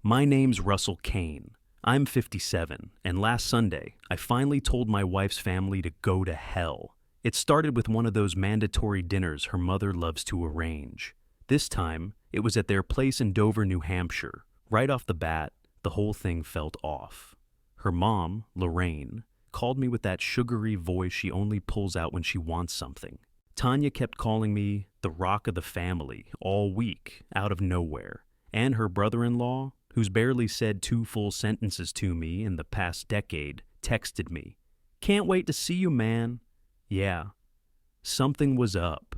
My name's Russell Kane. I'm 57, and last Sunday, I finally told my wife's family to go to hell. It started with one of those mandatory dinners her mother loves to arrange. This time, it was at their place in Dover, New Hampshire. Right off the bat, the whole thing felt off. Her mom, Lorraine, called me with that sugary voice she only pulls out when she wants something. Tanya kept calling me the rock of the family all week, out of nowhere. And her brother-in-law, who's barely said 2 full sentences to me in the past decade, texted me, "Can't wait to see you, man." Yeah, something was up.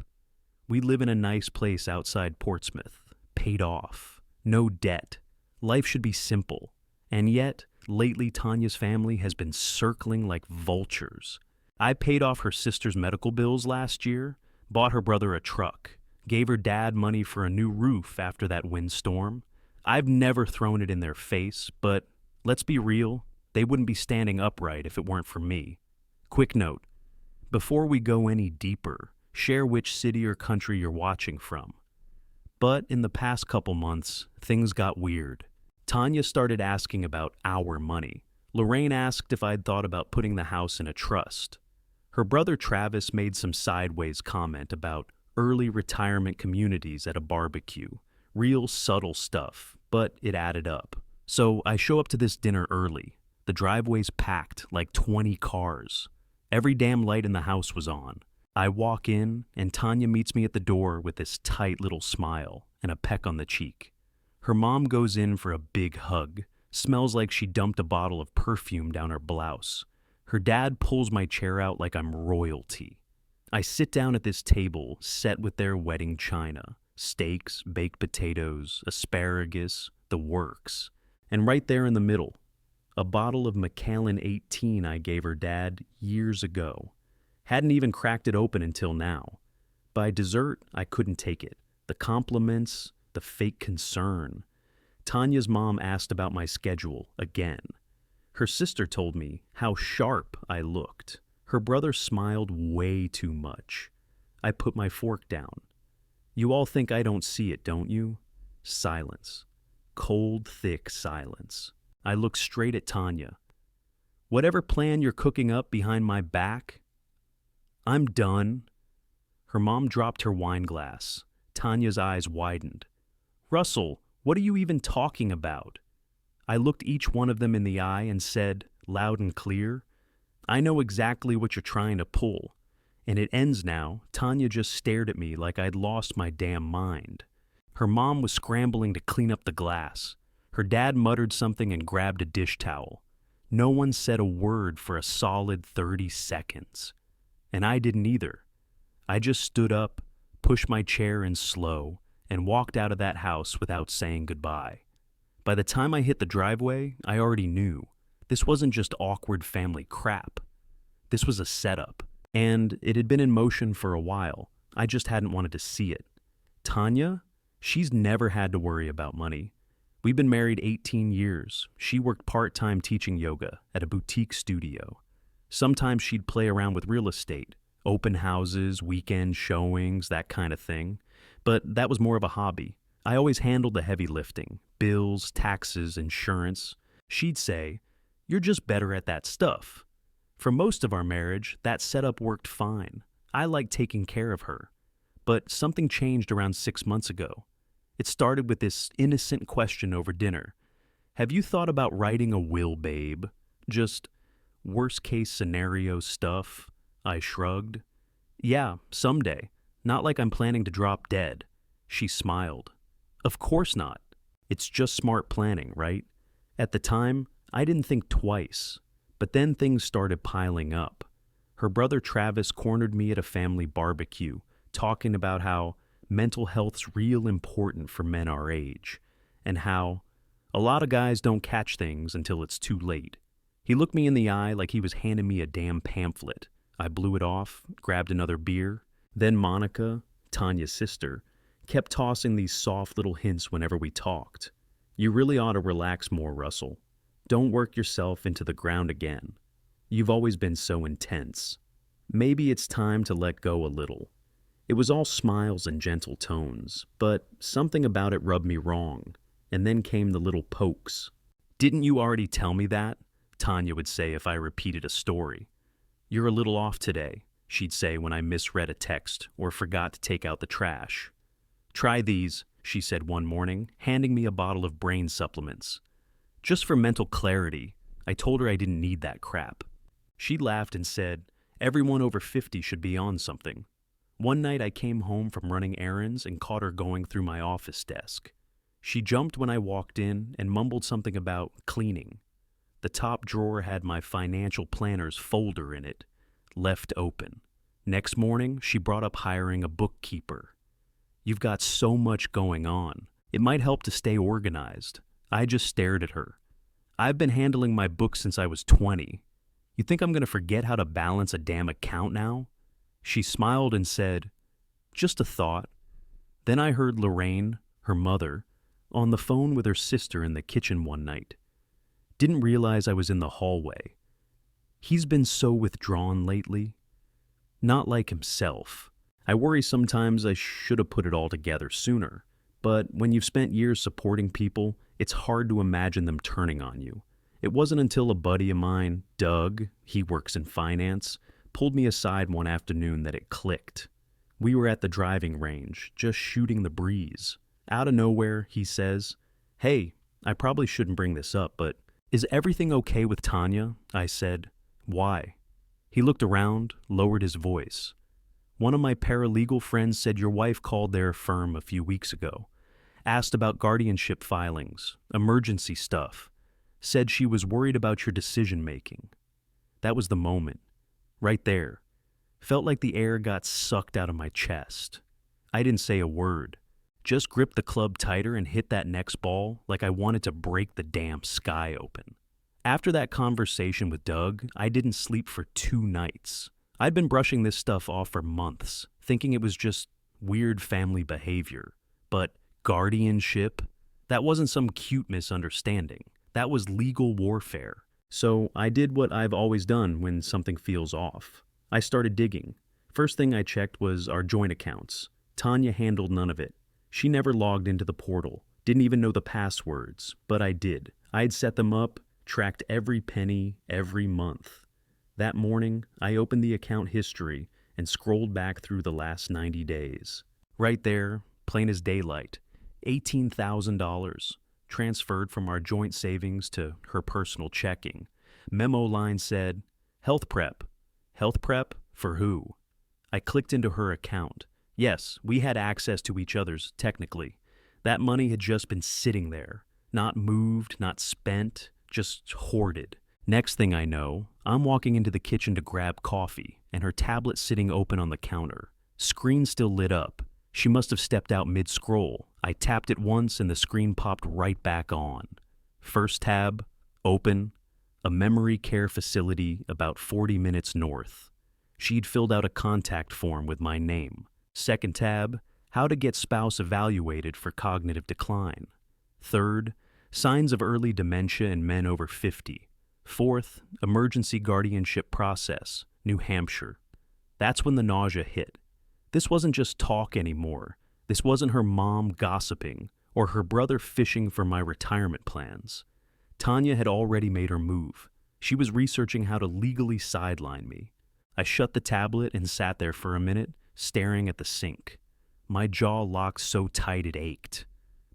We live in a nice place outside Portsmouth, paid off, no debt. Life should be simple. And yet, lately Tanya's family has been circling like vultures. I paid off her sister's medical bills last year, bought her brother a truck, gave her dad money for a new roof after that windstorm. I've never thrown it in their face, but let's be real, they wouldn't be standing upright if it weren't for me. Quick note, before we go any deeper, share which city or country you're watching from. But in the past couple months, things got weird. Tanya started asking about our money. Lorraine asked if I'd thought about putting the house in a trust. Her brother Travis made some sideways comment about early retirement communities at a barbecue. Real subtle stuff, but it added up. So I show up to this dinner early. The driveway's packed, like 20 cars. Every damn light in the house was on. I walk in, and Tanya meets me at the door with this tight little smile and a peck on the cheek. Her mom goes in for a big hug. Smells like she dumped a bottle of perfume down her blouse. Her dad pulls my chair out like I'm royalty. I sit down at this table set with their wedding china. Steaks, baked potatoes, asparagus, the works. And right there in the middle, a bottle of Macallan 18 I gave her dad years ago. Hadn't even cracked it open until now. By dessert, I couldn't take it. The compliments, the fake concern. Tanya's mom asked about my schedule again. Her sister told me how sharp I looked. Her brother smiled way too much. I put my fork down. You all think I don't see it, don't you? Silence. Cold, thick silence. I look straight at Tanya. Whatever plan you're cooking up behind my back, I'm done. Her mom dropped her wine glass. Tanya's eyes widened. Russell, what are you even talking about? I looked each one of them in the eye and said, loud and clear, I know exactly what you're trying to pull. And it ends now. Tanya just stared at me like I'd lost my damn mind. Her mom was scrambling to clean up the glass. Her dad muttered something and grabbed a dish towel. No one said a word for a solid 30 seconds. And I didn't either. I just stood up, pushed my chair in slow, and walked out of that house without saying goodbye. By the time I hit the driveway, I already knew. This wasn't just awkward family crap. This was a setup. And it had been in motion for a while. I just hadn't wanted to see it. Tanya? She's never had to worry about money. We've been married 18 years. She worked part-time teaching yoga at a boutique studio. Sometimes she'd play around with real estate, open houses, weekend showings, that kind of thing. But that was more of a hobby. I always handled the heavy lifting, bills, taxes, insurance. She'd say, "You're just better at that stuff." For most of our marriage, that setup worked fine. I liked taking care of her. But something changed around 6 months ago. It started with this innocent question over dinner. Have you thought about writing a will, babe? Just worst-case scenario stuff? I shrugged. Yeah, someday. Not like I'm planning to drop dead. She smiled. Of course not. It's just smart planning, right? At the time, I didn't think twice. But then things started piling up. Her brother Travis cornered me at a family barbecue, talking about how mental health's real important for men our age, and how a lot of guys don't catch things until it's too late. He looked me in the eye like he was handing me a damn pamphlet. I blew it off, grabbed another beer. Then Monica, Tanya's sister, kept tossing these soft little hints whenever we talked. You really ought to relax more, Russell. Don't work yourself into the ground again. You've always been so intense. Maybe it's time to let go a little. It was all smiles and gentle tones, but something about it rubbed me wrong. And then came the little pokes. "Didn't you already tell me that?" Tanya would say if I repeated a story. "You're a little off today," she'd say when I misread a text or forgot to take out the trash. "Try these," she said one morning, handing me a bottle of brain supplements. Just for mental clarity, I told her I didn't need that crap. She laughed and said, "Everyone over 50 should be on something." One night I came home from running errands and caught her going through my office desk. She jumped when I walked in and mumbled something about cleaning. The top drawer had my financial planners folder in it, left open. Next morning, she brought up hiring a bookkeeper. "You've got so much going on. It might help to stay organized." I just stared at her. "I've been handling my books since I was 20. You think I'm going to forget how to balance a damn account now?" She smiled and said, "Just a thought." Then I heard Lorraine, her mother, on the phone with her sister in the kitchen one night. Didn't realize I was in the hallway. "He's been so withdrawn lately. Not like himself. I worry sometimes I should have put it all together sooner. But when you've spent years supporting people, it's hard to imagine them turning on you. It wasn't until a buddy of mine, Doug, he works in finance, pulled me aside one afternoon that it clicked. We were at the driving range, just shooting the breeze. Out of nowhere, he says, "Hey, I probably shouldn't bring this up, but is everything okay with Tanya?" I said, "Why?" He looked around, lowered his voice. "One of my paralegal friends said your wife called their firm a few weeks ago, asked about guardianship filings, emergency stuff, said she was worried about your decision-making." That was the moment. Right there. Felt like the air got sucked out of my chest. I didn't say a word. Just gripped the club tighter and hit that next ball like I wanted to break the damn sky open. After that conversation with Doug, I didn't sleep for 2 nights. I'd been brushing this stuff off for months, thinking it was just weird family behavior. But guardianship? That wasn't some cute misunderstanding. That was legal warfare. So I did what I've always done when something feels off. I started digging. First thing I checked was our joint accounts. Tanya handled none of it. She never logged into the portal, didn't even know the passwords, but I did. I'd set them up, tracked every penny, every month. That morning, I opened the account history and scrolled back through the last 90 days. Right there, plain as daylight, $18,000, transferred from our joint savings to her personal checking. Memo line said, "Health prep." Health prep? For who? I clicked into her account. Yes, we had access to each other's, technically. That money had just been sitting there. Not moved, not spent, just hoarded. Next thing I know, I'm walking into the kitchen to grab coffee, and her tablet sitting open on the counter. Screen still lit up. She must have stepped out mid-scroll. I tapped it once and the screen popped right back on. First tab, open, a memory care facility about 40 minutes north. She'd filled out a contact form with my name. Second tab, how to get spouse evaluated for cognitive decline. Third, signs of early dementia in men over 50. Fourth, emergency guardianship process, New Hampshire. That's when the nausea hit. This wasn't just talk anymore. This wasn't her mom gossiping or her brother fishing for my retirement plans. Tanya had already made her move. She was researching how to legally sideline me. I shut the tablet and sat there for a minute, staring at the sink. My jaw locked so tight it ached.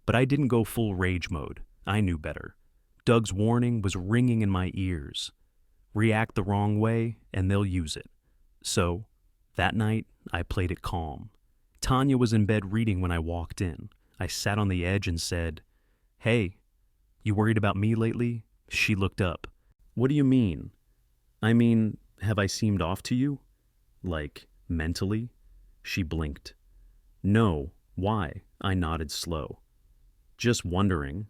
But I didn't go full rage mode. I knew better. Doug's warning was ringing in my ears. React the wrong way, and they'll use it. So, that night, I played it calm. Tanya was in bed reading when I walked in. I sat on the edge and said, "Hey, you worried about me lately?" She looked up. "What do you mean?" "I mean, have I seemed off to you? Like, mentally?" She blinked. "No. Why?" I nodded slow. "Just wondering.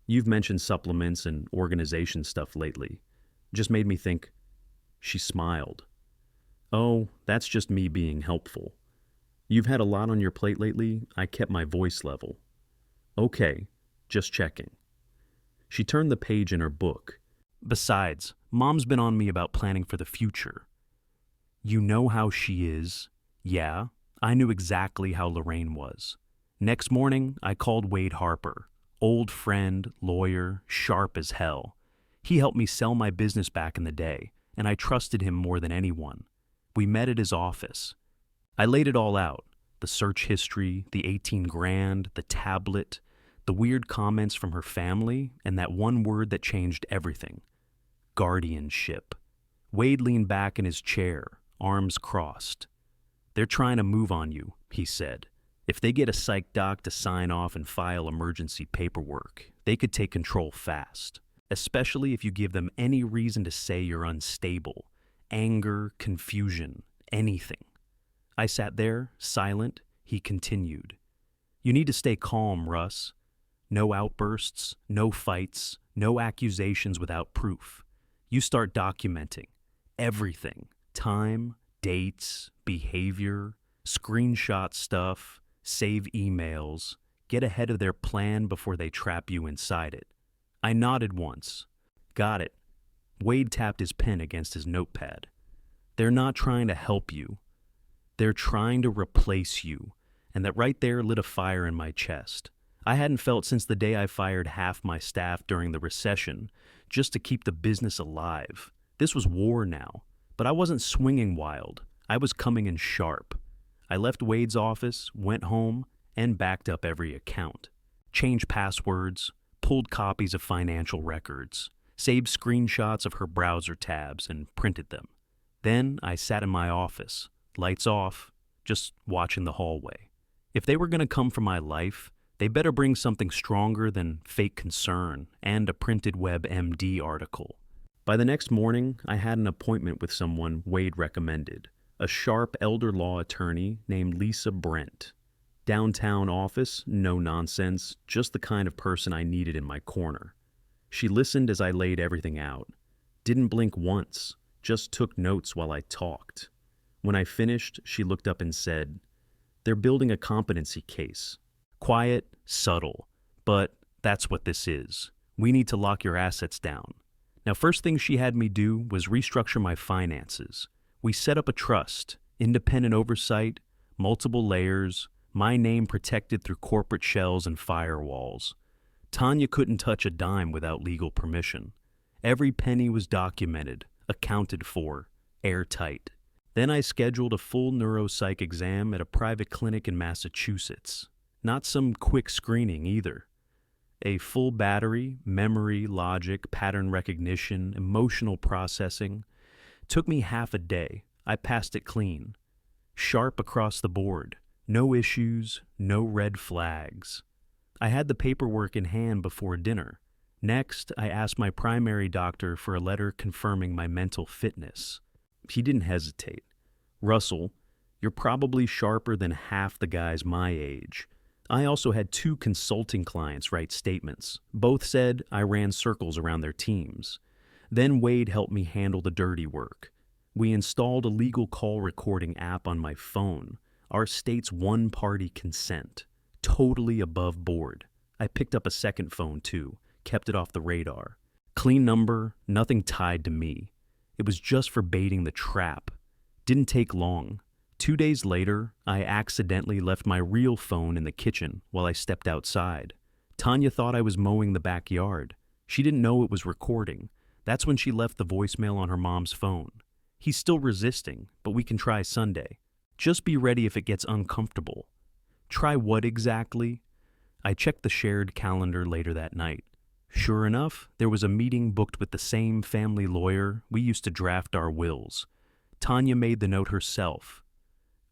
You've mentioned supplements and organization stuff lately. Just made me think." She smiled. "Oh, that's just me being helpful. You've had a lot on your plate lately. I kept my voice level." "Okay, just checking." She turned the page in her book. "Besides, Mom's been on me about planning for the future." "You know how she is." Yeah, I knew exactly how Lorraine was. Next morning, I called Wade Harper. Old friend, lawyer, sharp as hell. He helped me sell my business back in the day, and I trusted him more than anyone. We met at his office. I laid it all out: the search history, the 18 grand, the tablet, the weird comments from her family, and that one word that changed everything: guardianship. Wade leaned back in his chair, arms crossed. "They're trying to move on you," he said. "If they get a psych doc to sign off and file emergency paperwork, they could take control fast, especially if you give them any reason to say you're unstable, anger, confusion, anything." I sat there, silent. He continued. "You need to stay calm, Russ. No outbursts, no fights, no accusations without proof. You start documenting everything: time, dates, behavior, screenshot stuff, save emails, get ahead of their plan before they trap you inside it." I nodded once. "Got it." Wade tapped his pen against his notepad. "They're not trying to help you. They're trying to replace you." And that right there lit a fire in my chest. I hadn't felt since the day I fired half my staff during the recession, just to keep the business alive. This was war now, but I wasn't swinging wild. I was coming in sharp. I left Wade's office, went home, and backed up every account. Changed passwords, pulled copies of financial records, saved screenshots of her browser tabs, and printed them. Then I sat in my office, lights off, just watching the hallway. If they were going to come for my life, they better bring something stronger than fake concern and a printed WebMD article. By the next morning, I had an appointment with someone Wade recommended, a sharp elder law attorney named Lisa Brent. Downtown office, no nonsense, just the kind of person I needed in my corner. She listened as I laid everything out. Didn't blink once, just took notes while I talked. When I finished, she looked up and said, "They're building a competency case. Quiet, subtle, but that's what this is. We need to lock your assets down." Now, first thing she had me do was restructure my finances. We set up a trust, independent oversight, multiple layers, my name protected through corporate shells and firewalls. Tanya couldn't touch a dime without legal permission. Every penny was documented, accounted for, airtight. Then I scheduled a full neuropsych exam at a private clinic in Massachusetts. Not some quick screening either. A full battery, memory, logic, pattern recognition, emotional processing. Took me half a day. I passed it clean. Sharp across the board. No issues, no red flags. I had the paperwork in hand before dinner. Next, I asked my primary doctor for a letter confirming my mental fitness. He didn't hesitate. "Russell, you're probably sharper than half the guys my age." I also had 2 consulting clients write statements. Both said I ran circles around their teams. Then Wade helped me handle the dirty work. We installed a legal call recording app on my phone. Our state's one-party consent. Totally above board. I picked up a second phone too, kept it off the radar. Clean number, nothing tied to me. It was just for baiting the trap. Didn't take long. 2 days later, I accidentally left my real phone in the kitchen while I stepped outside. Tanya thought I was mowing the backyard. She didn't know it was recording. That's when she left the voicemail on her mom's phone. "He's still resisting, but we can try Sunday. Just be ready if it gets uncomfortable." Try what exactly? I checked the shared calendar later that night. Sure enough, there was a meeting booked with the same family lawyer we used to draft our wills. Tanya made the note herself.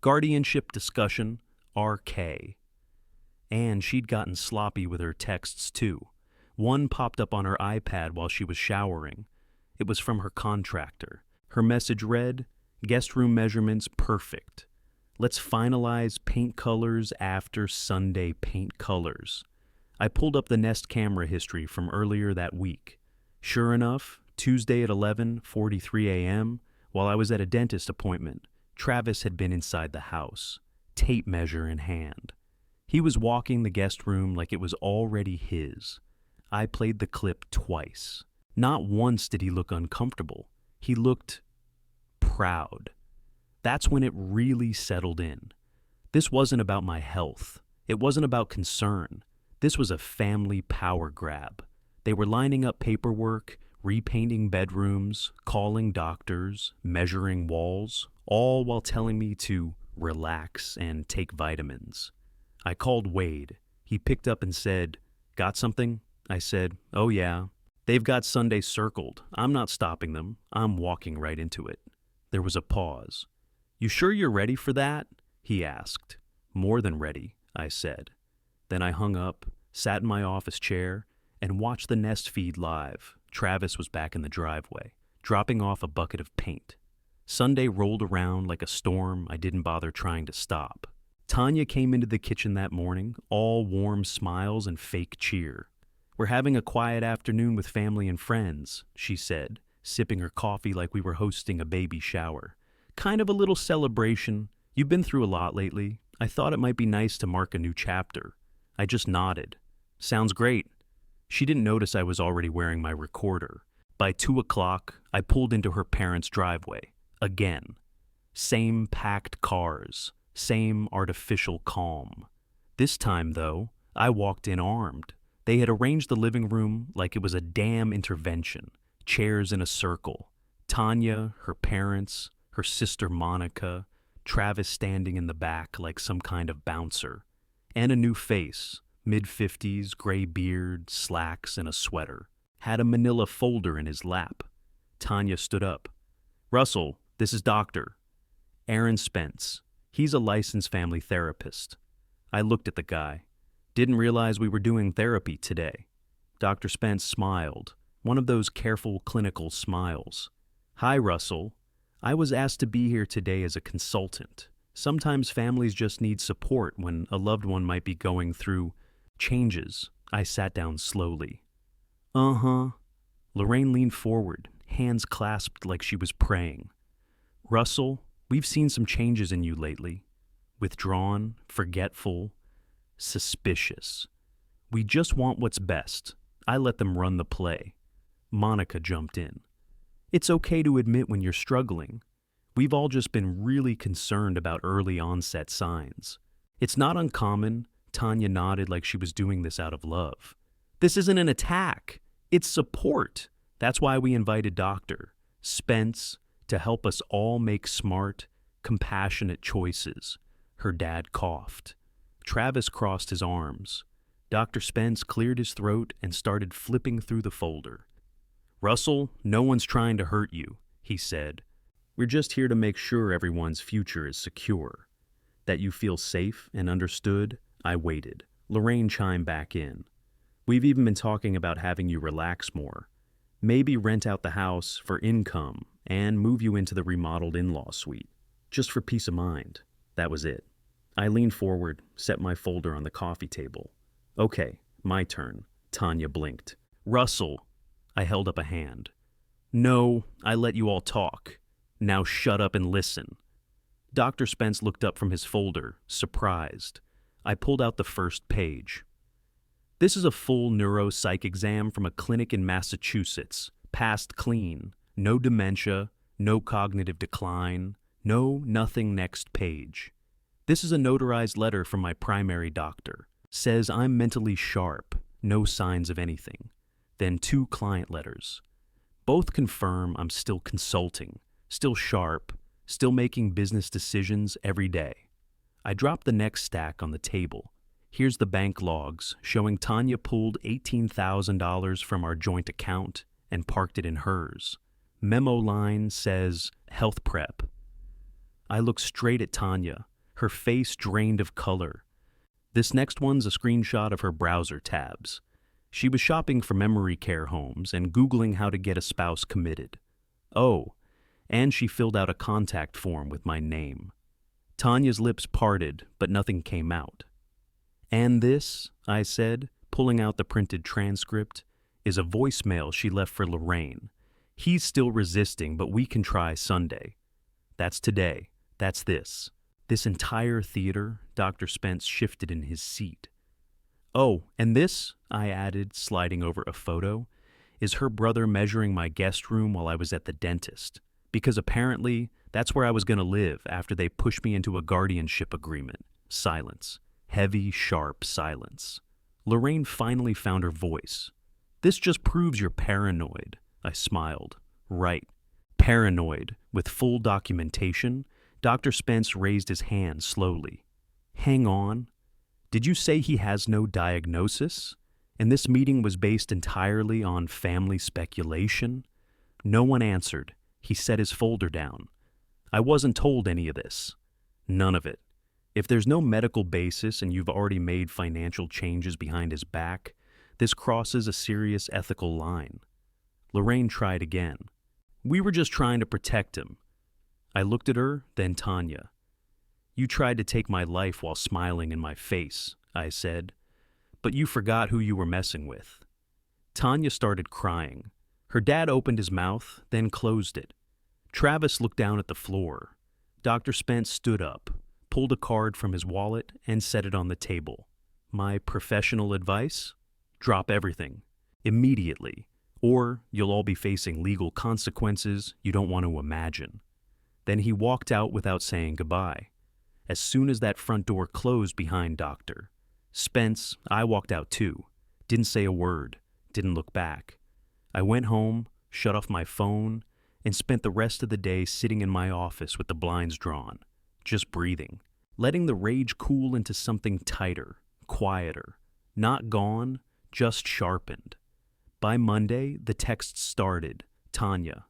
Guardianship discussion, RK. And she'd gotten sloppy with her texts too. One popped up on her iPad while she was showering. It was from her contractor. Her message read, "Guest room measurements perfect. Let's finalize paint colors after Sunday paint colors." I pulled up the Nest camera history from earlier that week. Sure enough, Tuesday at 11:43 a.m., while I was at a dentist appointment, Travis had been inside the house, tape measure in hand. He was walking the guest room like it was already his. I played the clip twice. Not once did he look uncomfortable. He looked proud. That's when it really settled in. This wasn't about my health. It wasn't about concern. This was a family power grab. They were lining up paperwork, repainting bedrooms, calling doctors, measuring walls, all while telling me to relax and take vitamins. I called Wade. He picked up and said, "Got something?" I said, "Oh yeah. They've got Sunday circled. I'm not stopping them. I'm walking right into it." There was a pause. "You sure you're ready for that?" he asked. "More than ready," I said. Then I hung up, sat in my office chair, and watched the nest feed live. Travis was back in the driveway, dropping off a bucket of paint. Sunday rolled around like a storm I didn't bother trying to stop. Tanya came into the kitchen that morning, all warm smiles and fake cheer. "We're having a quiet afternoon with family and friends," she said, sipping her coffee like we were hosting a baby shower. "Kind of a little celebration. You've been through a lot lately. I thought it might be nice to mark a new chapter." I just nodded. "Sounds great." She didn't notice I was already wearing my recorder. By 2 o'clock, I pulled into her parents' driveway. Again. Same packed cars. Same artificial calm. This time, though, I walked in armed. They had arranged the living room like it was a damn intervention. Chairs in a circle. Tanya, her parents, her sister Monica, Travis standing in the back like some kind of bouncer. And a new face, mid-50s, gray beard, slacks, and a sweater. Had a manila folder in his lap. Tanya stood up. "Russell, this is Dr. Aaron Spence. He's a licensed family therapist." I looked at the guy. "Didn't realize we were doing therapy today." Dr. Spence smiled, one of those careful clinical smiles. "Hi, Russell. I was asked to be here today as a consultant. Sometimes families just need support when a loved one might be going through changes." I sat down slowly. "Uh-huh." Lorraine leaned forward, hands clasped like she was praying. "Russell, we've seen some changes in you lately. Withdrawn, forgetful, suspicious. We just want what's best." I let them run the play. Monica jumped in. "It's okay to admit when you're struggling. We've all just been really concerned about early onset signs. It's not uncommon." Tanya nodded like she was doing this out of love. "This isn't an attack. It's support. That's why we invited Dr. Spence to help us all make smart, compassionate choices." Her dad coughed. Travis crossed his arms. Dr. Spence cleared his throat and started flipping through the folder. "Russell, no one's trying to hurt you," he said. "We're just here to make sure everyone's future is secure. That you feel safe and understood." I waited. Lorraine chimed back in. "We've even been talking about having you relax more. Maybe rent out the house for income and move you into the remodeled in-law suite. Just for peace of mind." That was it. I leaned forward, set my folder on the coffee table. "Okay, my turn." Tanya blinked. "Russell." I held up a hand. "No, I let you all talk. Now shut up and listen." Dr. Spence looked up from his folder, surprised. I pulled out the first page. "This is a full neuropsych exam from a clinic in Massachusetts. Passed clean. No dementia, no cognitive decline, no nothing next page. This is a notarized letter from my primary doctor. Says I'm mentally sharp, no signs of anything. Then 2 client letters. Both confirm I'm still consulting, still sharp, still making business decisions every day." I dropped the next stack on the table. Here's the bank logs showing Tanya pulled $18,000 from our joint account and parked it in hers. Memo line says health prep. I look straight at Tanya, her face drained of color. This next one's a screenshot of her browser tabs. She was shopping for memory care homes and Googling how to get a spouse committed. Oh, and she filled out a contact form with my name. Tanya's lips parted, but nothing came out. "And this," I said, pulling out the printed transcript, "is a voicemail she left for Lorraine. He's still resisting, but we can try Sunday. That's today. That's this." This entire theater, Dr. Spence shifted in his seat. "Oh, and this," I added, sliding over a photo, "is her brother measuring my guest room while I was at the dentist. Because apparently, that's where I was going to live after they pushed me into a guardianship agreement." Silence. Heavy, sharp silence. Lorraine finally found her voice. This just proves you're paranoid, I smiled. Right. Paranoid, with full documentation. Dr. Spence raised his hand slowly. Hang on. Did you say he has no diagnosis? And this meeting was based entirely on family speculation? No one answered. He set his folder down. I wasn't told any of this. None of it. If there's no medical basis and you've already made financial changes behind his back, this crosses a serious ethical line. Lorraine tried again. We were just trying to protect him. I looked at her, then Tanya. You tried to take my life while smiling in my face, I said, but you forgot who you were messing with. Tanya started crying. Her dad opened his mouth, then closed it. Travis looked down at the floor. Dr. Spence stood up, pulled a card from his wallet, and set it on the table. My professional advice? Drop everything. Immediately. Or you'll all be facing legal consequences you don't want to imagine. Then he walked out without saying goodbye. As soon as that front door closed behind Dr. Spence, I walked out too. Didn't say a word. Didn't look back. I went home, shut off my phone, and spent the rest of the day sitting in my office with the blinds drawn, just breathing, letting the rage cool into something tighter, quieter, not gone, just sharpened. By Monday, the texts started. Tanya,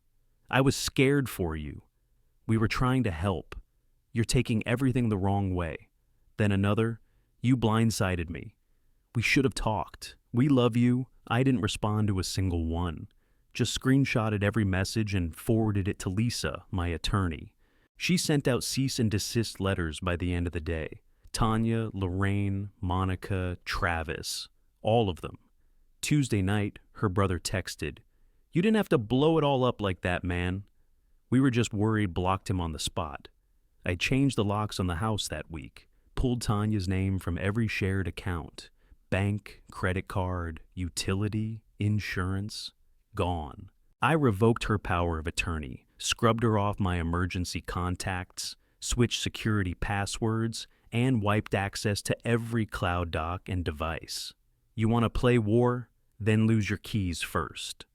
I was scared for you. We were trying to help. You're taking everything the wrong way. Then another, you blindsided me. We should have talked. We love you. I didn't respond to a single one. Just screenshotted every message and forwarded it to Lisa, my attorney. She sent out cease and desist letters by the end of the day. Tanya, Lorraine, Monica, Travis, all of them. Tuesday night, her brother texted, You didn't have to blow it all up like that, man. We were just worried blocked him on the spot. I changed the locks on the house that week, pulled Tanya's name from every shared account. Bank, credit card, utility, insurance, gone. I revoked her power of attorney, scrubbed her off my emergency contacts, switched security passwords, and wiped access to every cloud doc and device. You want to play war? Then lose your keys first.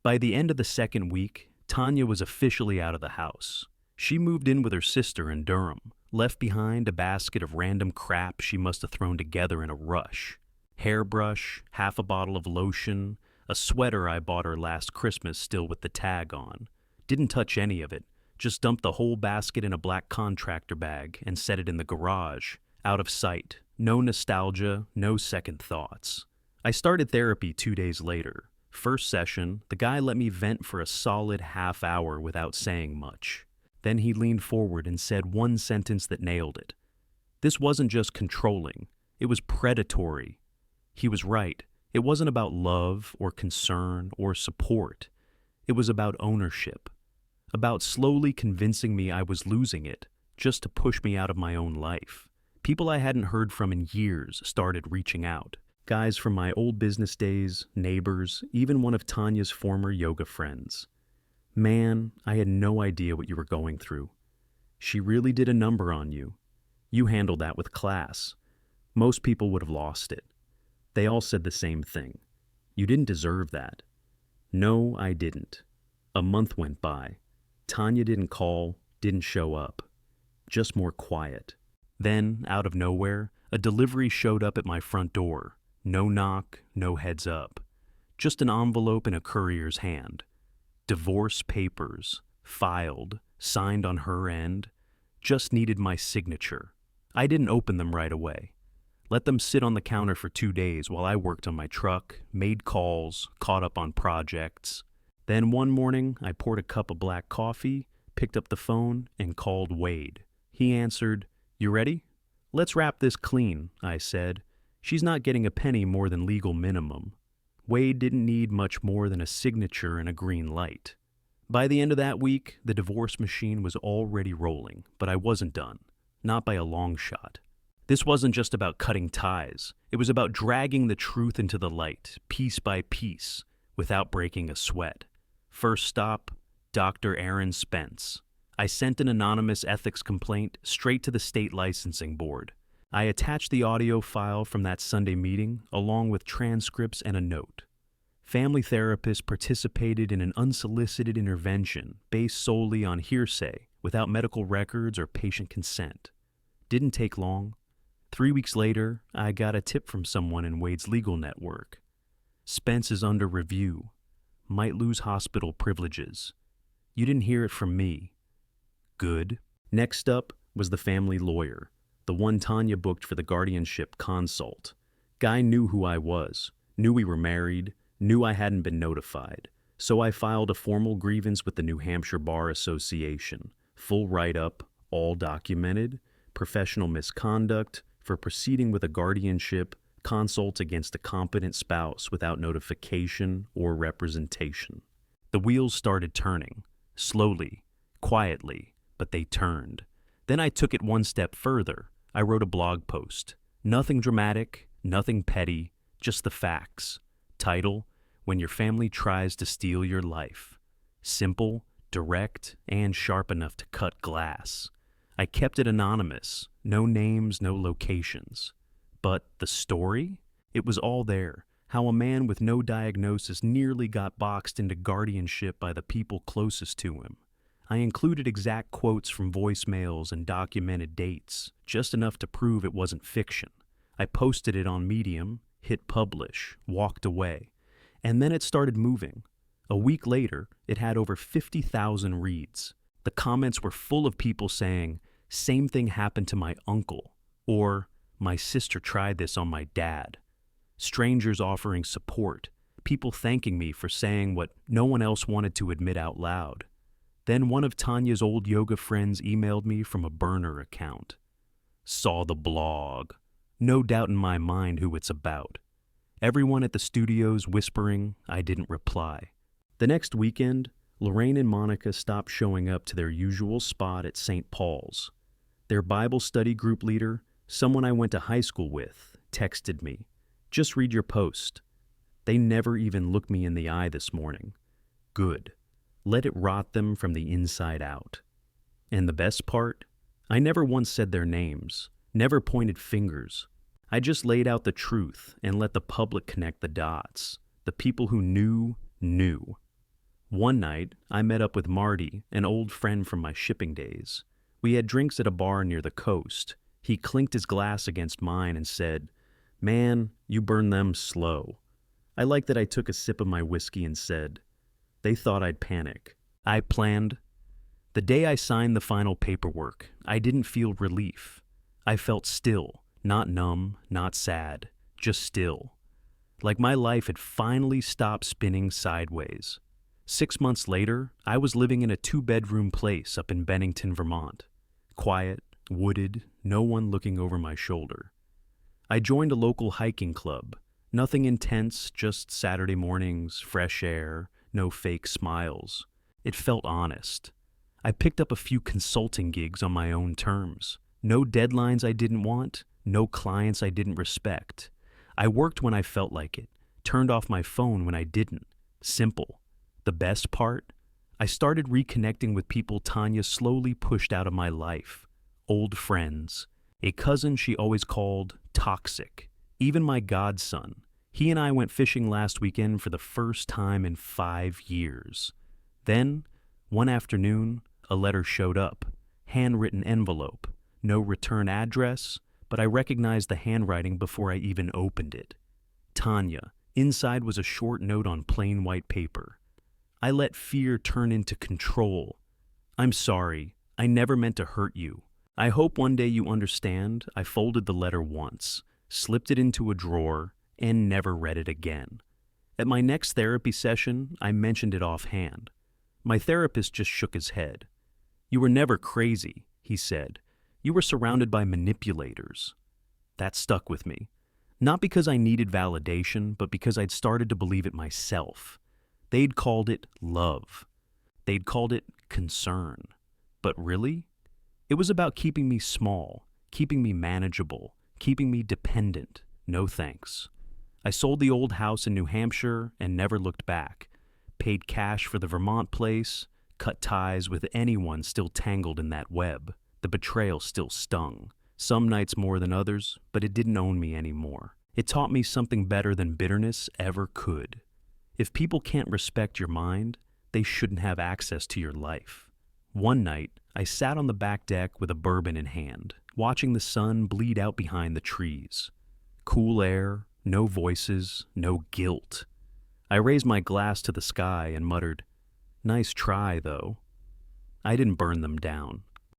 By the end of the second week, Tanya was officially out of the house. She moved in with her sister in Durham, left behind a basket of random crap she must have thrown together in a rush. Hairbrush, half a bottle of lotion, a sweater I bought her last Christmas still with the tag on. Didn't touch any of it, just dumped the whole basket in a black contractor bag and set it in the garage, out of sight. No nostalgia, no second thoughts. I started therapy 2 days later. First session, the guy let me vent for a solid half hour without saying much. Then he leaned forward and said one sentence that nailed it. This wasn't just controlling, it was predatory. He was right. It wasn't about love or concern or support. It was about ownership. About slowly convincing me I was losing it, just to push me out of my own life. People I hadn't heard from in years started reaching out. Guys from my old business days, neighbors, even one of Tanya's former yoga friends. Man, I had no idea what you were going through. She really did a number on you. You handled that with class. Most people would have lost it. They all said the same thing. You didn't deserve that. No, I didn't. A month went by. Tanya didn't call, didn't show up. Just more quiet. Then, out of nowhere, a delivery showed up at my front door. No knock, no heads up. Just an envelope in a courier's hand. Divorce papers, filed, signed on her end. Just needed my signature. I didn't open them right away. Let them sit on the counter for 2 days while I worked on my truck, made calls, caught up on projects. Then one morning, I poured a cup of black coffee, picked up the phone, and called Wade. He answered, You ready? Let's wrap this clean, I said. She's not getting a penny more than legal minimum. Wade didn't need much more than a signature and a green light. By the end of that week, the divorce machine was already rolling, but I wasn't done. Not by a long shot. This wasn't just about cutting ties. It was about dragging the truth into the light, piece by piece, without breaking a sweat. First stop, Dr. Aaron Spence. I sent an anonymous ethics complaint straight to the state licensing board. I attached the audio file from that Sunday meeting along with transcripts and a note. Family therapists participated in an unsolicited intervention based solely on hearsay, without medical records or patient consent. Didn't take long. 3 weeks later, I got a tip from someone in Wade's legal network. Spence is under review. Might lose hospital privileges. You didn't hear it from me. Good. Next up was the family lawyer, the one Tanya booked for the guardianship consult. Guy knew who I was, knew we were married, knew I hadn't been notified. So I filed a formal grievance with the New Hampshire Bar Association. Full write-up, all documented, professional misconduct for proceeding with a guardianship consult against a competent spouse without notification or representation. The wheels started turning, slowly, quietly, but they turned. Then I took it one step further. I wrote a blog post. Nothing dramatic, nothing petty, just the facts. Title: When Your Family Tries to Steal Your Life. Simple, direct, and sharp enough to cut glass. I kept it anonymous, no names, no locations. But the story? It was all there. How a man with no diagnosis nearly got boxed into guardianship by the people closest to him. I included exact quotes from voicemails and documented dates, just enough to prove it wasn't fiction. I posted it on Medium, hit publish, walked away. And then it started moving. A week later, it had over 50,000 reads. The comments were full of people saying, "Same thing happened to my uncle," or "My sister tried this on my dad." Strangers offering support, people thanking me for saying what no one else wanted to admit out loud. Then one of Tanya's old yoga friends emailed me from a burner account. Saw the blog. No doubt in my mind who it's about. Everyone at the studios whispering, I didn't reply. The next weekend, Lorraine and Monica stopped showing up to their usual spot at St. Paul's. Their Bible study group leader, someone I went to high school with, texted me, "Just read your post." They never even looked me in the eye this morning. Good. Let it rot them from the inside out. And the best part? I never once said their names, never pointed fingers. I just laid out the truth and let the public connect the dots. The people who knew, knew. One night, I met up with Marty, an old friend from my shipping days. We had drinks at a bar near the coast. He clinked his glass against mine and said, "Man, you burn them slow." I liked that I took a sip of my whiskey and said, "They thought I'd panic. I planned." The day I signed the final paperwork, I didn't feel relief. I felt still, not numb, not sad, just still. Like my life had finally stopped spinning sideways. 6 months later, I was living in a 2-bedroom place up in Bennington, Vermont. Quiet, wooded, no one looking over my shoulder. I joined a local hiking club. Nothing intense, just Saturday mornings, fresh air, no fake smiles. It felt honest. I picked up a few consulting gigs on my own terms. No deadlines I didn't want, no clients I didn't respect. I worked when I felt like it, turned off my phone when I didn't. Simple. The best part? I started reconnecting with people Tanya slowly pushed out of my life. Old friends. A cousin she always called toxic. Even my godson. He and I went fishing last weekend for the first time in 5 years. Then, one afternoon, a letter showed up. Handwritten envelope. No return address, but I recognized the handwriting before I even opened it. Tanya. Inside was a short note on plain white paper. I let fear turn into control. "I'm sorry. I never meant to hurt you. I hope one day you understand." I folded the letter once, slipped it into a drawer, and never read it again. At my next therapy session, I mentioned it offhand. My therapist just shook his head. "You were never crazy," he said. "You were surrounded by manipulators." That stuck with me. Not because I needed validation, but because I'd started to believe it myself. They'd called it love. They'd called it concern. But really? It was about keeping me small, keeping me manageable, keeping me dependent. No thanks. I sold the old house in New Hampshire and never looked back. Paid cash for the Vermont place, cut ties with anyone still tangled in that web. The betrayal still stung. Some nights more than others, but it didn't own me anymore. It taught me something better than bitterness ever could. If people can't respect your mind, they shouldn't have access to your life. One night, I sat on the back deck with a bourbon in hand, watching the sun bleed out behind the trees. Cool air, no voices, no guilt. I raised my glass to the sky and muttered, "Nice try, though." I didn't burn them down.